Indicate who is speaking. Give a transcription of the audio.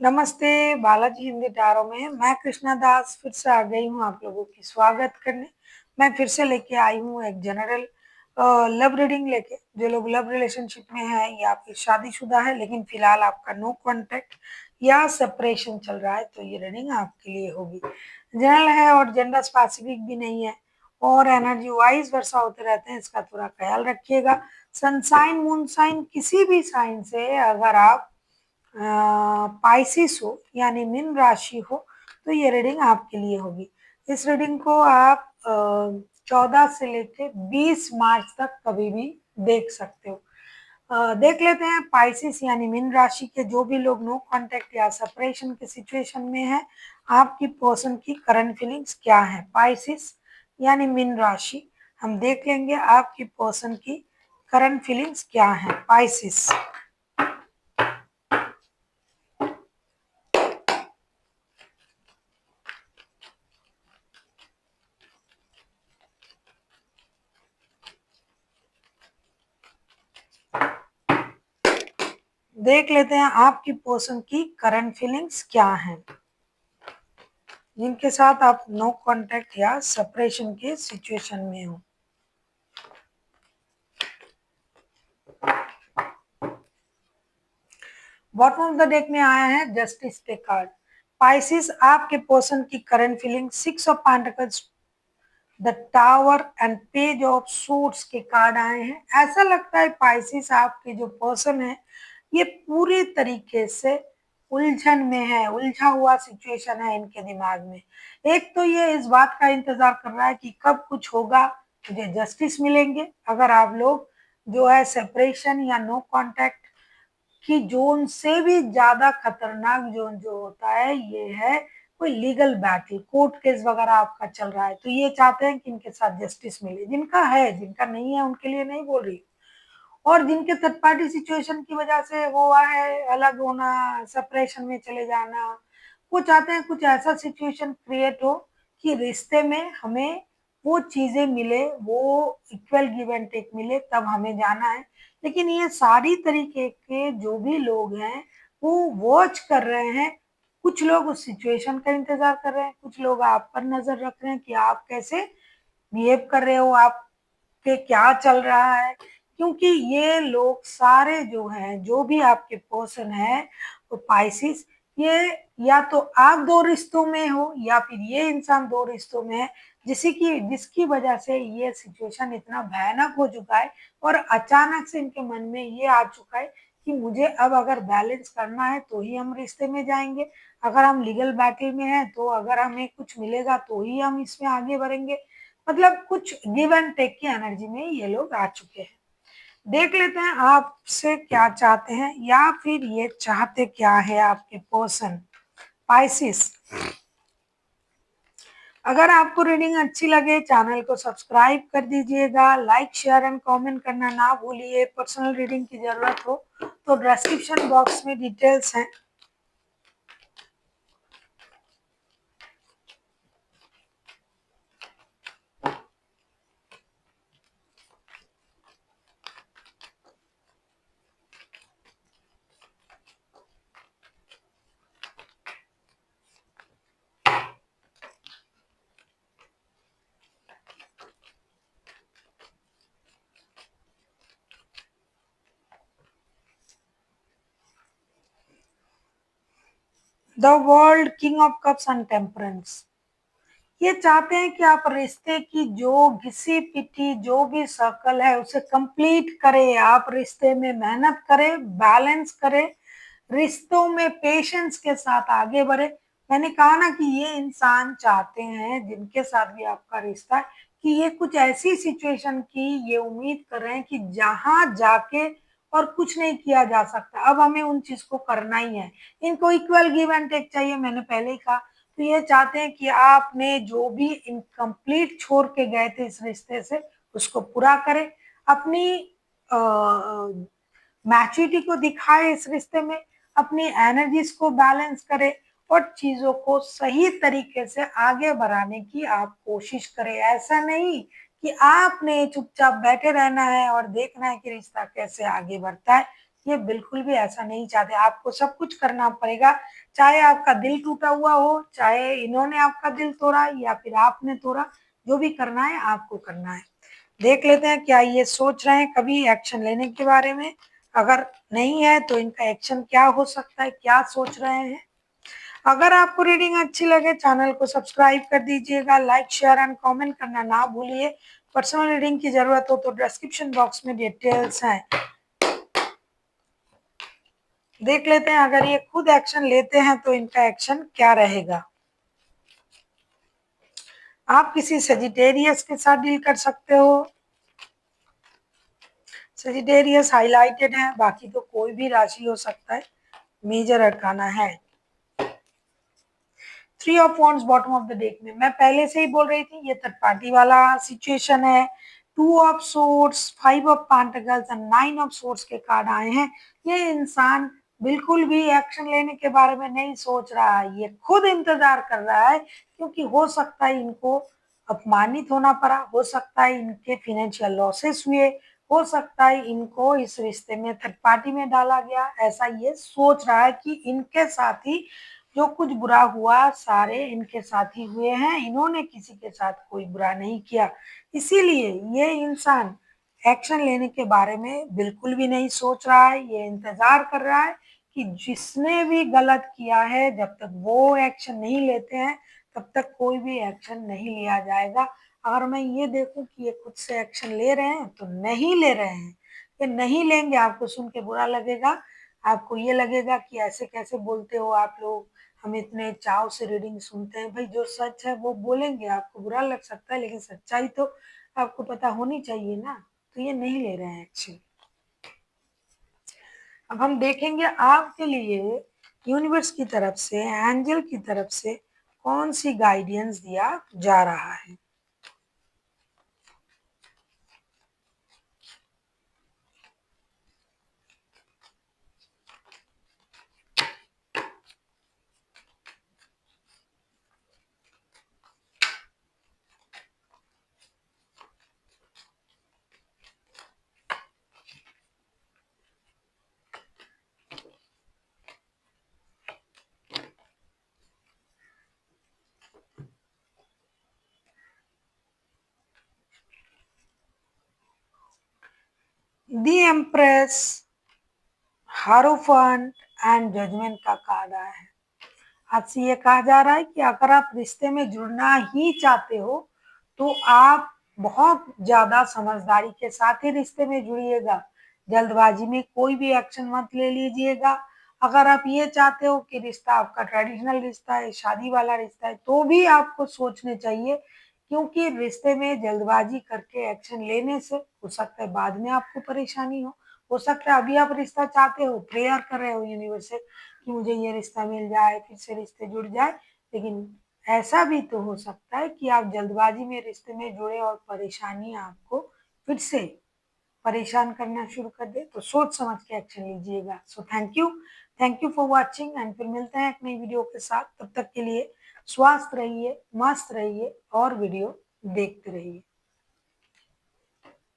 Speaker 1: नमस्ते, बालाजी हिंदी टारो में मैं कृष्णा दास फिर से आ गई हूँ आप लोगों की स्वागत करने। मैं फिर से लेके आई हूँ एक जनरल लव रीडिंग लेके। जो लोग लव रिलेशनशिप में है या फिर शादीशुदा है लेकिन फिलहाल आपका नो कांटेक्ट या सेपरेशन चल रहा है तो ये रीडिंग आपके लिए होगी। जनरल है और जेंडर स्पेसिफिक भी नहीं है और एनर्जी वाइज वर्षा होते रहते हैं, इसका थोड़ा ख्याल रखिएगा। सनसाइन मून साइन किसी भी साइन से अगर आप पाइसिस हो यानी मीन राशि हो तो ये रीडिंग आपके लिए होगी। इस रीडिंग को आप 14 से लेके 20 मार्च तक कभी भी देख सकते हो। देख लेते हैं पाइसिस यानी मीन राशि के जो भी लोग नो कांटेक्ट या सेपरेशन के सिचुएशन में है, आपकी पर्सन की करंट फीलिंग्स क्या है। पाइसिस यानी मीन राशि, हम देख लेंगे आपकी पर्सन की करंट फीलिंग्स क्या है। पाइसिस, देख लेते हैं आपकी पर्सन की करंट फीलिंग्स क्या है जिनके साथ आप नो कांटेक्ट या सेपरेशन के सिचुएशन में हो। बॉटम ऑफ द डेक में आया है जस्टिस के कार्ड। पाइसिस, आपके पर्सन की current feeling 6 of pentacles, the tower and page of suits के कार्ड आए हैं। ऐसा लगता है पाइसिस आपके जो पर्सन है ये पूरी तरीके से उलझन में है, उलझा हुआ सिचुएशन है इनके दिमाग में। एक तो ये इस बात का इंतजार कर रहा है कि कब कुछ होगा, मुझे जस्टिस मिलेंगे। अगर आप लोग जो है सेपरेशन या नो कांटेक्ट की जोन से भी ज्यादा खतरनाक जोन जो होता है ये है कोई लीगल बैटल, कोर्ट केस वगैरह आपका चल रहा है तो ये चाहते हैं कि इनके साथ जस्टिस मिले। जिनका है, जिनका नहीं है उनके लिए नहीं बोल रही। और जिनके थर्ड पार्टी सिचुएशन की वजह से हुआ है अलग होना, सेपरेशन में चले जाना, वो चाहते हैं कुछ ऐसा सिचुएशन क्रिएट हो कि रिश्ते में हमें वो चीजें मिले, वो इक्वल गिव एंड टेक मिले, तब हमें जाना है। लेकिन ये सारी तरीके के जो भी लोग हैं वो वॉच कर रहे हैं। कुछ लोग उस सिचुएशन का इंतजार कर रहे हैं, कुछ लोग आप पर नजर रख रहे हैं कि आप कैसे बिहेव कर रहे हो, आपके क्या चल रहा है। क्योंकि ये लोग सारे जो हैं, जो भी आपके पर्सन है तो पाइसिस, ये या तो आप दो रिश्तों में हो या फिर ये इंसान दो रिश्तों में है जिसकी वजह से ये सिचुएशन इतना भयानक हो चुका है और अचानक से इनके मन में ये आ चुका है कि मुझे अब अगर बैलेंस करना है तो ही हम रिश्ते में जाएंगे, अगर हम लीगल बैटल में हैं तो अगर हमें कुछ मिलेगा तो ही हम इसमें आगे बढ़ेंगे। मतलब कुछ गिव एंड टेक की एनर्जी में ये लोग आ चुके हैं। देख लेते हैं आपसे क्या चाहते हैं या फिर ये चाहते क्या है आपके पर्सन। पाइसिस, अगर आपको रीडिंग अच्छी लगे चैनल को सब्सक्राइब कर दीजिएगा, लाइक शेयर एंड कमेंट करना ना भूलिए। पर्सनल रीडिंग की जरूरत हो तो डिस्क्रिप्शन बॉक्स में डिटेल्स हैं। The world, king of cups and temperance, ये चाहते हैं कि आप रिश्ते की जो घिसी पिटी जो भी सर्कल है उसे कंप्लीट करें, आप रिश्ते में मेहनत करें, बैलेंस करें, रिश्तों में पेशेंस के साथ आगे बढ़े। मैंने कहा ना कि ये इंसान चाहते हैं जिनके साथ भी आपका रिश्ता है कि ये कुछ ऐसी सिचुएशन की ये उम्मीद कर रहे हैं कि जहां जाके और कुछ नहीं किया जा सकता, अब हमें उन चीज को करना ही है। इनको इक्वल गिव एंड टेक चाहिए, मैंने पहले ही कहा। तो ये चाहते हैं कि आपने जो भी इनकम्प्लीट छोड़ के गए थे इस रिश्ते से उसको पूरा करें, अपनी मैच्योरिटी को दिखाए इस रिश्ते में, अपनी एनर्जीज को बैलेंस करे और चीजों को सही तरीके से आगे बढ़ाने की आप कोशिश करें। ऐसा नहीं कि आपने चुपचाप बैठे रहना है और देखना है कि रिश्ता कैसे आगे बढ़ता है। ये बिल्कुल भी ऐसा नहीं चाहते। आपको सब कुछ करना पड़ेगा, चाहे आपका दिल टूटा हुआ हो, चाहे इन्होंने आपका दिल तोड़ा या फिर आपने तोड़ा, जो भी करना है आपको करना है। देख लेते हैं क्या ये सोच रहे हैं कभी एक्शन लेने के बारे में। अगर नहीं है तो इनका एक्शन क्या हो सकता है, क्या सोच रहे हैं। अगर आपको रीडिंग अच्छी लगे चैनल को सब्सक्राइब कर दीजिएगा, लाइक शेयर एंड कमेंट करना ना भूलिए। पर्सनल रीडिंग की जरूरत हो तो डिस्क्रिप्शन बॉक्स में डिटेल्स हैं, देख लेते हैं। अगर ये खुद एक्शन लेते हैं तो इनका एक्शन क्या रहेगा। आप किसी सजिटेरियस के साथ डील कर सकते हो। सजिटेरियस हाईलाइटेड है, बाकी तो कोई भी राशि हो सकता है। मेजर अरकाना है 3 of wands bottom of the deck में। मैं पहले से ही बोल रही थी ये थर्ड पार्टी वाला सिचुएशन है। 2 of swords, 5 of pentacles and 9 of swords के कार्ड आए हैं। ये इंसान बिल्कुल भी एक्शन लेने के बारे में नहीं सोच रहा है, ये खुद इंतजार कर रहा है, क्योंकि हो सकता है इनको अपमानित होना पड़ा, हो सकता है इनके फाइनेंशियल लॉसेस हुए, हो सकता है इनको इस रिश्ते में थर्ड पार्टी में डाला गया। ऐसा ये सोच रहा है कि इनके साथ ही जो कुछ बुरा हुआ सारे इनके साथ ही हुए हैं, इन्होंने किसी के साथ कोई बुरा नहीं किया। इसीलिए ये इंसान एक्शन लेने के बारे में बिल्कुल भी नहीं सोच रहा है। ये इंतजार कर रहा है कि जिसने भी गलत किया है, जब तक वो एक्शन नहीं लेते हैं तब तक कोई भी एक्शन नहीं लिया जाएगा। अगर मैं ये देखूं कि ये खुद से एक्शन ले रहे हैं तो नहीं ले रहे हैं। ये नहीं लेंगे, आपको सुन के बुरा लगेगा, आपको ये लगेगा कि ऐसे कैसे बोलते हो आप लोग, हम इतने चाव से रीडिंग सुनते हैं। भाई जो सच है वो बोलेंगे, आपको बुरा लग सकता है लेकिन सच्चाई तो आपको पता होनी चाहिए ना। तो ये नहीं ले रहे हैं एक्शन। अब हम देखेंगे आपके लिए यूनिवर्स की तरफ से, एंजल की तरफ से कौन सी गाइडेंस दिया जा रहा है। दी एम्प्रेस, हारोफंट एंड जजमेंट का कार्ड आया है। आपसे ये कहा जा रहा है कि अगर आप रिश्ते में जुड़ना ही चाहते हो तो आप बहुत ज्यादा समझदारी के साथ ही रिश्ते में जुड़िएगा। जल्दबाजी में कोई भी एक्शन मत ले लीजिएगा। अगर आप ये चाहते हो कि रिश्ता आपका ट्रेडिशनल रिश्ता है, शादी वाला रिश्ता है, तो भी आपको सोचने चाहिए, क्योंकि रिश्ते में जल्दबाजी करके एक्शन लेने से हो सकता है बाद में आपको परेशानी हो सकता है अभी आप रिश्ता चाहते हो, प्रेयर कर रहे हो यूनिवर्स से कि मुझे ये रिश्ता मिल जाए, फिर से रिश्ते जुड़ जाए, लेकिन ऐसा भी तो हो सकता है कि आप जल्दबाजी में रिश्ते में जुड़े और परेशानी आपको फिर से परेशान करना शुरू कर दे। तो सोच समझ के एक्शन लीजिएगा। So thank you for watching and फिर मिलते हैं एक नई वीडियो के साथ। तब तक के लिए स्वस्थ रहिए, मस्त रहिए और वीडियो देखते रहिए।